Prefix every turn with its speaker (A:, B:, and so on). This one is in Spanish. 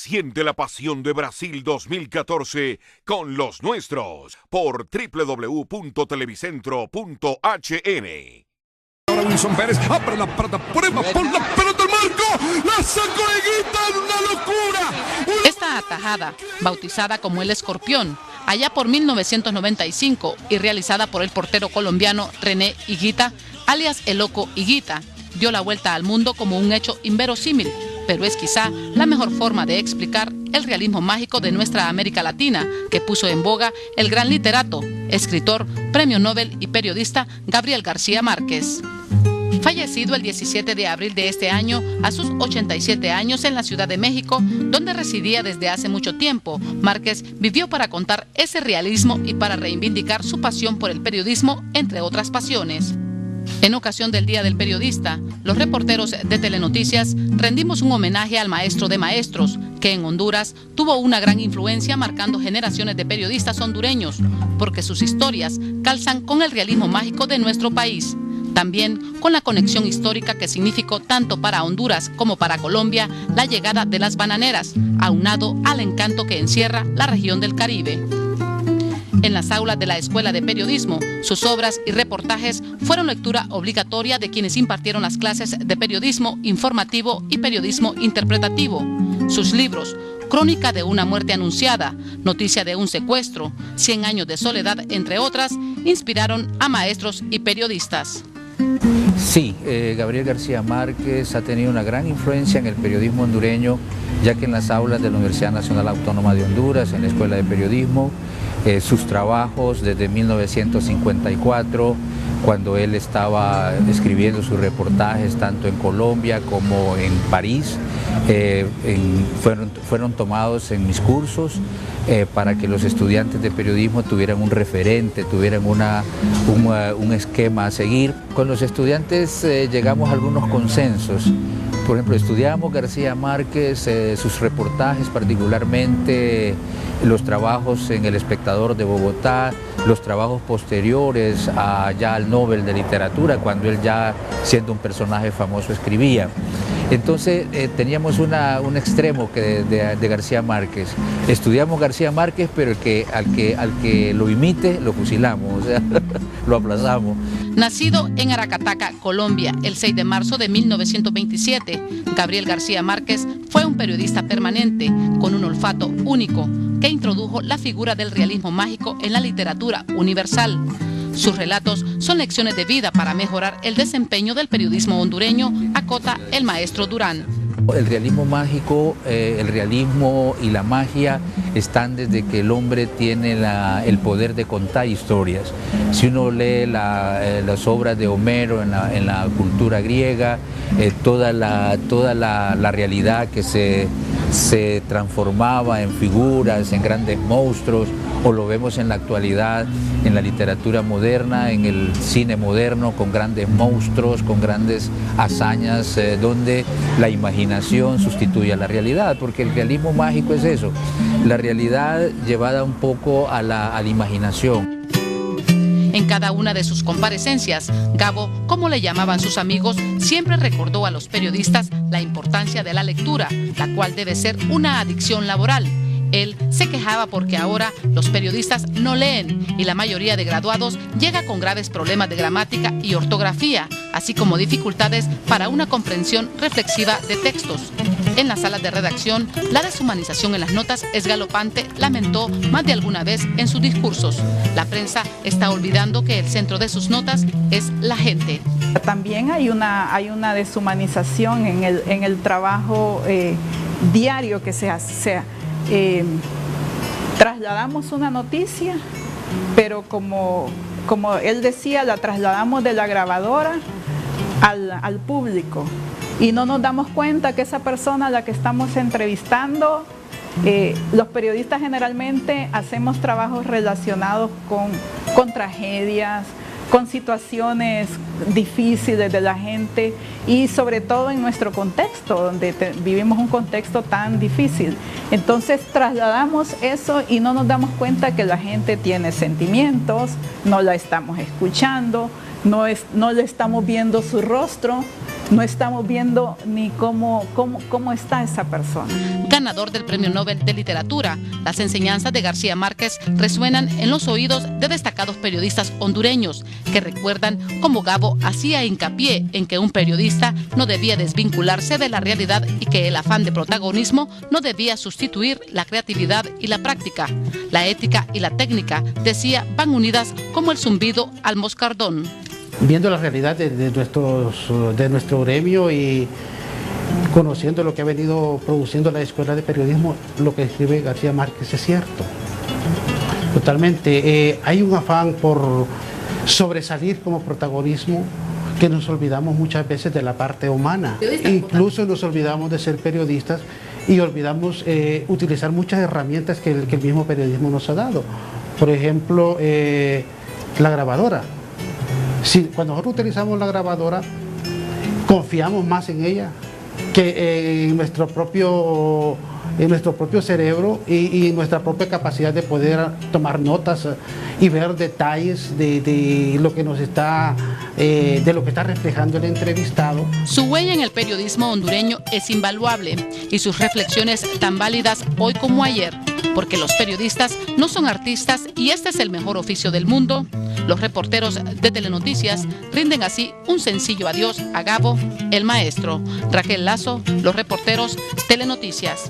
A: Siente la pasión de Brasil 2014 con los nuestros por www.televicentro.hn.
B: Ahora Wilson Pérez, abre la prueba por la pelota del marco, la sacó Higuita, una locura.
C: Esta atajada, bautizada como el Escorpión, allá por 1995 y realizada por el portero colombiano René Higuita, alias El Loco Higuita, dio la vuelta al mundo como un hecho inverosímil, pero es quizá la mejor forma de explicar el realismo mágico de nuestra América Latina, que puso en boga el gran literato, escritor, premio Nobel y periodista Gabriel García Márquez. Fallecido el 17 de abril de este año, a sus 87 años en la Ciudad de México, donde residía desde hace mucho tiempo, Márquez vivió para contar ese realismo y para reivindicar su pasión por el periodismo, entre otras pasiones. En ocasión del Día del Periodista, los reporteros de Telenoticias rendimos un homenaje al maestro de maestros, que en Honduras tuvo una gran influencia marcando generaciones de periodistas hondureños, porque sus historias calzan con el realismo mágico de nuestro país. También con la conexión histórica que significó tanto para Honduras como para Colombia la llegada de las bananeras, aunado al encanto que encierra la región del Caribe. En las aulas de la Escuela de Periodismo, sus obras y reportajes fueron lectura obligatoria de quienes impartieron las clases de periodismo informativo y periodismo interpretativo. Sus libros, Crónica de una muerte anunciada, Noticia de un secuestro, 100 años de soledad, entre otras, inspiraron a maestros y periodistas.
D: Sí, Gabriel García Márquez ha tenido una gran influencia en el periodismo hondureño, ya que en las aulas de la Universidad Nacional Autónoma de Honduras, en la Escuela de Periodismo, sus trabajos desde 1954, cuando él estaba escribiendo sus reportajes tanto en Colombia como en París, fueron tomados en mis cursos para que los estudiantes de periodismo tuvieran un referente, tuvieran un esquema a seguir. Con los estudiantes llegamos a algunos consensos. Por ejemplo, estudiamos García Márquez, sus reportajes, particularmente los trabajos en El Espectador de Bogotá, los trabajos posteriores ya al Nobel de Literatura, cuando él ya, siendo un personaje famoso, escribía. Entonces teníamos un extremo de García Márquez. Estudiamos García Márquez, pero al que lo imite lo fusilamos, o sea, lo aplazamos.
C: Nacido en Aracataca, Colombia, el 6 de marzo de 1927, Gabriel García Márquez fue un periodista permanente, con un olfato único, que introdujo la figura del realismo mágico en la literatura universal. Sus relatos son lecciones de vida para mejorar el desempeño del periodismo hondureño, acota el maestro Durán.
D: El realismo mágico, el realismo y la magia están desde que el hombre tiene el poder de contar historias. Si uno lee las obras de Homero en la cultura griega, toda la realidad que se transformaba en figuras, en grandes monstruos, o lo vemos en la actualidad en la literatura moderna, en el cine moderno, con grandes monstruos, con grandes hazañas, donde la imaginación sustituye a la realidad, porque el realismo mágico es eso, la realidad llevada un poco a la imaginación.
C: En cada una de sus comparecencias, Gabo, como le llamaban sus amigos, siempre recordó a los periodistas la importancia de la lectura, la cual debe ser una adicción laboral. Él se quejaba porque ahora los periodistas no leen y la mayoría de graduados llega con graves problemas de gramática y ortografía, así como dificultades para una comprensión reflexiva de textos. En las salas de redacción, la deshumanización en las notas es galopante, lamentó más de alguna vez en sus discursos. La prensa está olvidando que el centro de sus notas es la gente.
E: También hay una deshumanización en el trabajo diario que se hace. Trasladamos una noticia, pero como él decía, la trasladamos de la grabadora al público y no nos damos cuenta que esa persona a la que estamos entrevistando, los periodistas generalmente hacemos trabajos relacionados con tragedias, con situaciones difíciles de la gente y sobre todo en nuestro contexto, donde vivimos un contexto tan difícil. Entonces trasladamos eso y no nos damos cuenta que la gente tiene sentimientos, no la estamos escuchando, no le estamos viendo su rostro, no estamos viendo ni cómo está esa persona.
C: Ganador del Premio Nobel de Literatura, las enseñanzas de García Márquez resuenan en los oídos de destacados periodistas hondureños que recuerdan cómo Gabo hacía hincapié en que un periodista no debía desvincularse de la realidad y que el afán de protagonismo no debía sustituir la creatividad y la práctica. La ética y la técnica, decía, van unidas como el zumbido al moscardón.
F: Viendo la realidad de nuestro gremio y conociendo lo que ha venido produciendo la Escuela de Periodismo, lo que escribe García Márquez es cierto. Totalmente. Hay un afán por sobresalir como protagonismo que nos olvidamos muchas veces de la parte humana. Incluso nos olvidamos de ser periodistas y olvidamos utilizar muchas herramientas que el mismo periodismo nos ha dado. Por ejemplo, la grabadora. Cuando nosotros utilizamos la grabadora, confiamos más en ella que en nuestro propio cerebro y nuestra propia capacidad de poder tomar notas y ver detalles de lo que está reflejando el entrevistado.
C: Su huella en el periodismo hondureño es invaluable y sus reflexiones tan válidas hoy como ayer, porque los periodistas no son artistas y este es el mejor oficio del mundo. Los reporteros de Telenoticias rinden así un sencillo adiós a Gabo, el maestro. Raquel Lazo, Los Reporteros, Telenoticias.